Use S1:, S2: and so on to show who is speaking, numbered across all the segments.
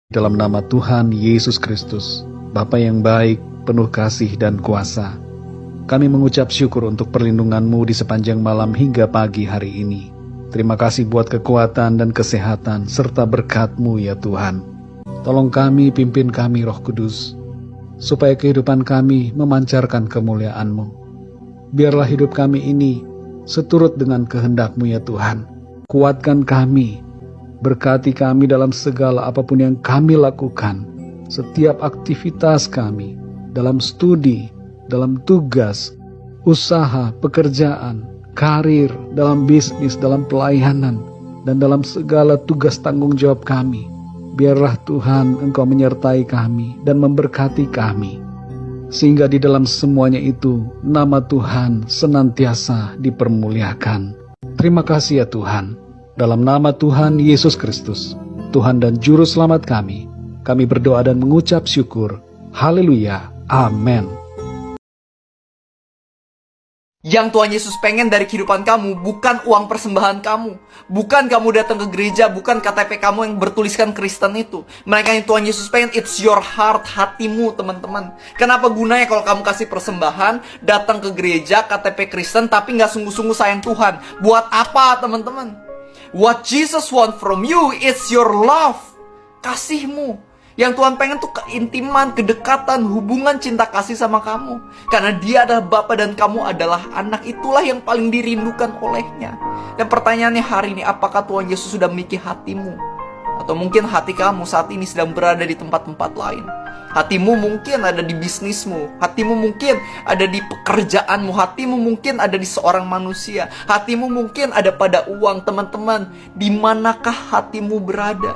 S1: Dalam nama Tuhan Yesus Kristus, Bapa yang baik, penuh kasih dan kuasa, kami mengucap syukur untuk perlindungan-Mu di sepanjang malam hingga pagi hari ini. Terima kasih buat kekuatan dan kesehatan serta berkat-Mu ya Tuhan. Tolong kami, pimpin kami Roh Kudus, supaya kehidupan kami memancarkan kemuliaan-Mu. Biarlah hidup kami ini seturut dengan kehendak-Mu ya Tuhan. Kuatkan kami, berkati kami dalam segala apapun yang kami lakukan, setiap aktivitas kami, dalam studi, dalam tugas, usaha, pekerjaan, karir, dalam bisnis, dalam pelayanan, dan dalam segala tugas tanggung jawab kami. Biarlah Tuhan Engkau menyertai kami dan memberkati kami, sehingga di dalam semuanya itu nama Tuhan senantiasa dipermuliakan. Terima kasih ya Tuhan. Dalam nama Tuhan Yesus Kristus, Tuhan dan Juru Selamat kami berdoa dan mengucap syukur. Haleluya. Amin.
S2: Yang Tuhan Yesus pengen dari kehidupan kamu bukan uang persembahan kamu, bukan kamu datang ke gereja, bukan KTP kamu yang bertuliskan Kristen itu. Mereka yang Tuhan Yesus pengen, it's your heart, hatimu teman-teman. Kenapa gunanya kalau kamu kasih persembahan, datang ke gereja, KTP Kristen, tapi gak sungguh-sungguh sayang Tuhan? Buat apa teman-teman? What Jesus want from you is your love, kasihmu. Yang Tuhan pengen tuh keintiman, kedekatan, hubungan cinta kasih sama kamu. Karena Dia adalah Bapa dan kamu adalah anak. Itulah yang paling dirindukan olehnya. Dan pertanyaannya hari ini, apakah Tuhan Yesus sudah memiliki hatimu? Atau mungkin hati kamu saat ini sedang berada di tempat-tempat lain. Hatimu mungkin ada di bisnismu, hatimu mungkin ada di pekerjaanmu, hatimu mungkin ada di seorang manusia, hatimu mungkin ada pada uang. Teman-teman, di manakah hatimu berada?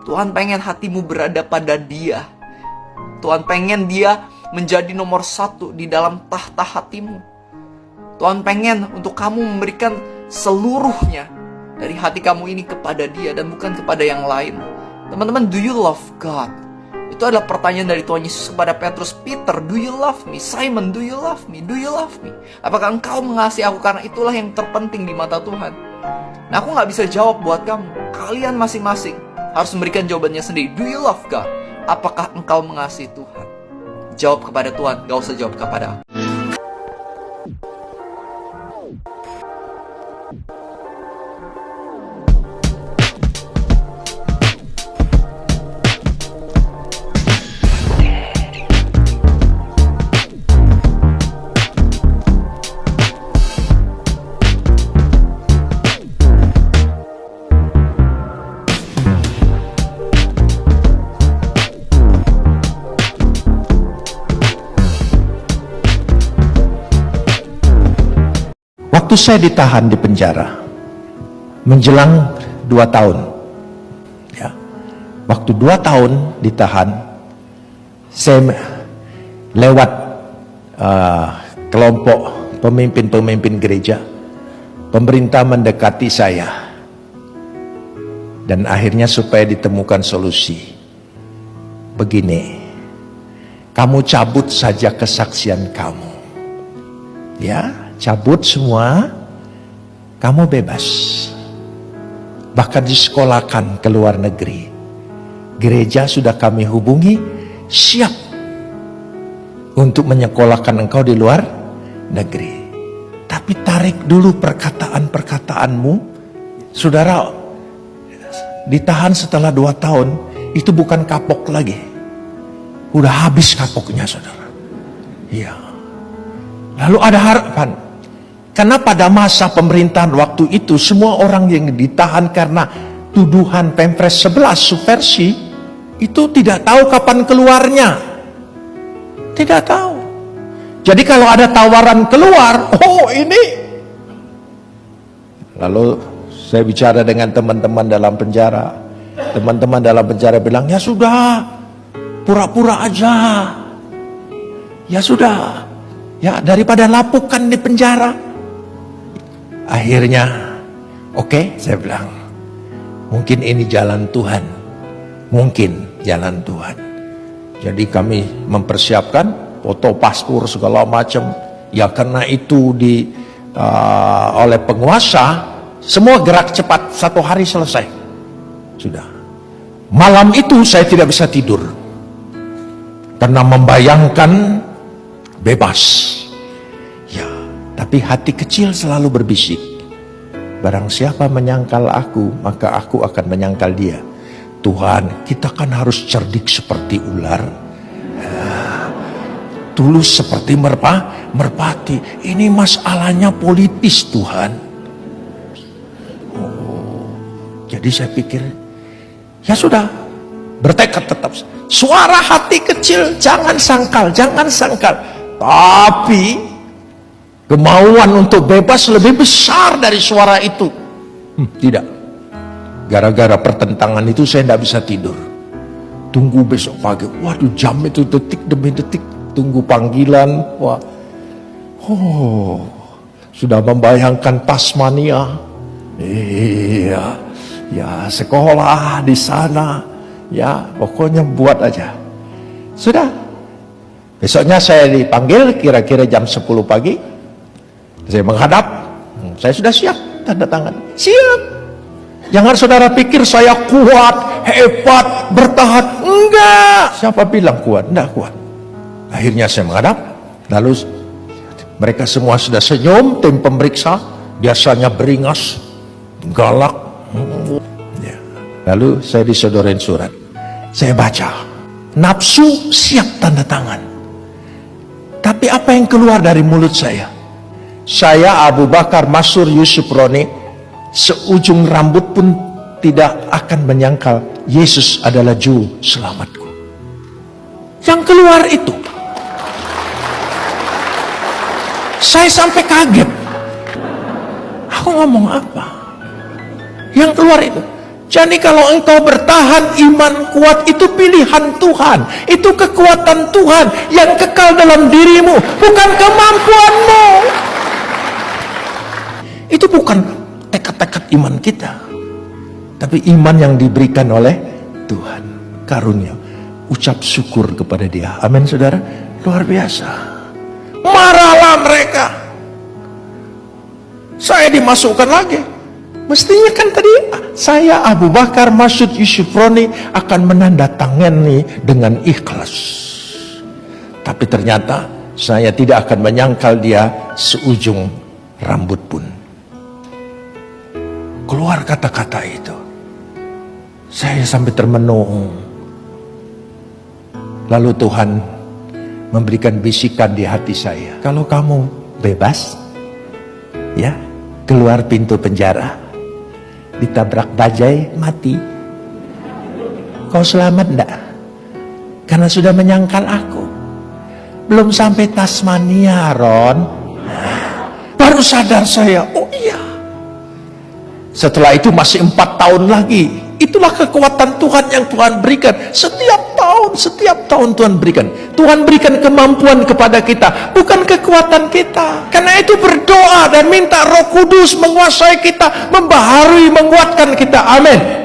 S2: Tuhan pengen hatimu berada pada Dia. Tuhan pengen Dia menjadi nomor satu di dalam tahta hatimu. Tuhan pengen untuk kamu memberikan seluruhnya dari hati kamu ini kepada Dia dan bukan kepada yang lain. Teman-teman, do you love God? Itu adalah pertanyaan dari Tuhan Yesus kepada Petrus. Peter, do you love me? Simon, do you love me? Do you love me? Apakah engkau mengasihi aku? Karena itulah yang terpenting di mata Tuhan. Nah, aku gak bisa jawab buat kamu. Kalian masing-masing harus memberikan jawabannya sendiri. Do you love God? Apakah engkau mengasihi Tuhan? Jawab kepada Tuhan, gak usah jawab kepada aku.
S3: Waktu saya ditahan di penjara menjelang 2 tahun ya, waktu 2 tahun ditahan, saya lewat kelompok pemimpin-pemimpin gereja, pemerintah mendekati saya, dan akhirnya supaya ditemukan solusi. Begini, kamu cabut saja kesaksian kamu ya, cabut semua, kamu bebas. Bahkan disekolahkan ke luar negeri. Gereja sudah kami hubungi, siap untuk menyekolahkan engkau di luar negeri. Tapi tarik dulu perkataan-perkataanmu. Saudara, ditahan setelah 2 tahun, itu bukan kapok lagi. Udah habis kapoknya saudara. Iya. Lalu ada harapan. Karena pada masa pemerintahan waktu itu, semua orang yang ditahan karena tuduhan Pempres 11 subversi, itu tidak tahu kapan keluarnya. Tidak tahu. Jadi kalau ada tawaran keluar, oh ini. Lalu saya bicara dengan teman-teman dalam penjara. Teman-teman dalam penjara bilang, ya sudah, pura-pura aja. Ya sudah, ya daripada lapukan di penjara. Akhirnya, oke, saya bilang, mungkin ini jalan Tuhan. Mungkin jalan Tuhan. Jadi kami mempersiapkan foto paspor segala macam. Ya karena itu oleh penguasa, semua gerak cepat, 1 hari selesai. Sudah. Malam itu saya tidak bisa tidur karena membayangkan bebas. Ya, tapi hati kecil selalu berbisik, barang siapa menyangkal aku, maka aku akan menyangkal dia. Tuhan, kita kan harus cerdik seperti ular, tulus seperti merpati. Ini masalahnya politis, Tuhan. Jadi saya pikir, ya sudah, bertekad tetap. Suara hati kecil, jangan sangkal, jangan sangkal. Tapi kemauan untuk bebas lebih besar dari suara itu. Tidak. Gara-gara pertentangan itu saya tidak bisa tidur. Tunggu besok pagi. Waduh, jam itu detik demi detik. Tunggu panggilan. Wah. Oh, sudah membayangkan Tasmania. Iya. Ya, sekolah di sana. Ya, pokoknya buat aja. Sudah. Besoknya saya dipanggil kira-kira jam 10 pagi. Saya menghadap. Saya sudah siap, tanda tangan. Siap. Jangan saudara pikir saya kuat, hebat, bertahan. Enggak. Siapa bilang kuat? Enggak kuat. Akhirnya saya menghadap. Lalu mereka semua sudah senyum. Tim pemeriksa biasanya beringas, galak. Ya. Lalu saya disodorin surat. Saya baca. Nafsu siap tanda tangan. Tapi apa yang keluar dari mulut saya? Saya Abu Bakar Masyur Yusuf Roni, seujung rambut pun tidak akan menyangkal Yesus adalah juru selamatku. Yang keluar itu, saya sampai kaget. Aku ngomong apa? Yang keluar itu. Jadi kalau engkau bertahan, iman kuat itu pilihan Tuhan. Itu kekuatan Tuhan yang kekal dalam dirimu, bukan kemampuanmu. Itu bukan tekad-tekad iman kita, tapi iman yang diberikan oleh Tuhan, karunia. Ucap syukur kepada Dia. Amin, saudara. Luar biasa. Marahlah mereka. Saya dimasukkan lagi. Mestinya kan tadi saya Abu Bakar Masyur Yusuf Roni akan menandatangani dengan ikhlas. Tapi ternyata saya tidak akan menyangkal dia seujung rambut pun. Keluar kata-kata itu, saya sampai termenung. Lalu Tuhan memberikan bisikan di hati saya, kalau kamu bebas, ya, keluar pintu penjara, ditabrak bajai, mati, kau selamat enggak? Karena sudah menyangkal aku. Belum sampai Tasmania, Ron, baru sadar saya, oh iya. Setelah itu masih 4 tahun lagi. Itulah kekuatan Tuhan yang Tuhan berikan. Setiap tahun Tuhan berikan. Tuhan berikan kemampuan kepada kita, bukan kekuatan kita. Karena itu berdoa dan minta Roh Kudus menguasai kita, membaharui, menguatkan kita. Amin.